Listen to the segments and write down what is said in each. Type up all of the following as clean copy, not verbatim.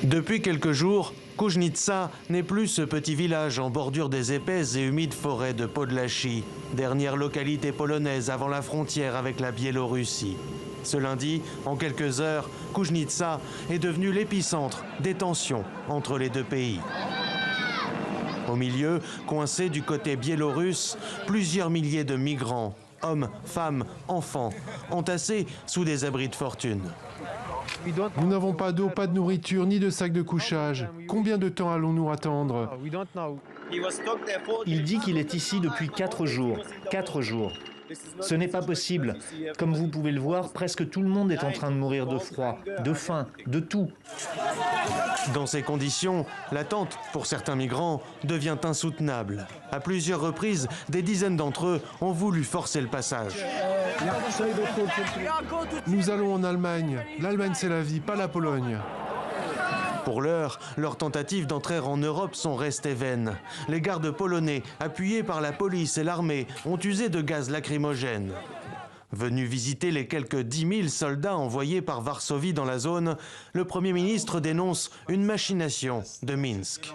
Depuis quelques jours, Kuźnica n'est plus ce petit village en bordure des épaisses et humides forêts de Podlachie, dernière localité polonaise avant la frontière avec la Biélorussie. Ce lundi, en quelques heures, Kuźnica est devenu l'épicentre des tensions entre les deux pays. Au milieu, coincés du côté biélorusse, plusieurs milliers de migrants, hommes, femmes, enfants, entassés sous des abris de fortune. Nous n'avons pas d'eau, pas de nourriture, ni de sac de couchage. Combien de temps allons-nous attendre? Il dit qu'il est ici depuis 4 jours. 4 jours. Ce n'est pas possible. Comme vous pouvez le voir, presque tout le monde est en train de mourir de froid, de faim, de tout. Dans ces conditions, l'attente pour certains migrants devient insoutenable. À plusieurs reprises, des dizaines d'entre eux ont voulu forcer le passage. Nous allons en Allemagne. L'Allemagne, c'est la vie, pas la Pologne. Pour l'heure, leurs tentatives d'entrer en Europe sont restées vaines. Les gardes polonais, appuyés par la police et l'armée, ont usé de gaz lacrymogène. Venu visiter les quelques 10 000 soldats envoyés par Varsovie dans la zone, le Premier ministre dénonce une machination de Minsk.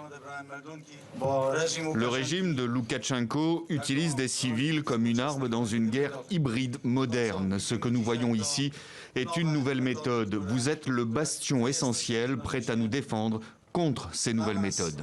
Le régime de Loukachenko utilise des civils comme une arme dans une guerre hybride moderne. Ce que nous voyons ici est une nouvelle méthode. Vous êtes le bastion essentiel prêt à nous défendre contre ces nouvelles méthodes.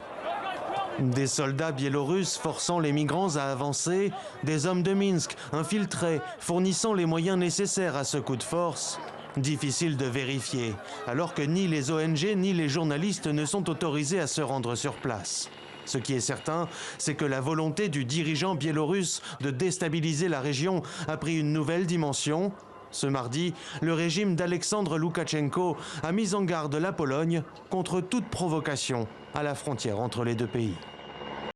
Des soldats biélorusses forçant les migrants à avancer, des hommes de Minsk infiltrés, fournissant les moyens nécessaires à ce coup de force. Difficile de vérifier, alors que ni les ONG ni les journalistes ne sont autorisés à se rendre sur place. Ce qui est certain, c'est que la volonté du dirigeant biélorusse de déstabiliser la région a pris une nouvelle dimension. Ce mardi, le régime d'Alexandre Loukachenko a mis en garde la Pologne contre toute provocation à la frontière entre les deux pays.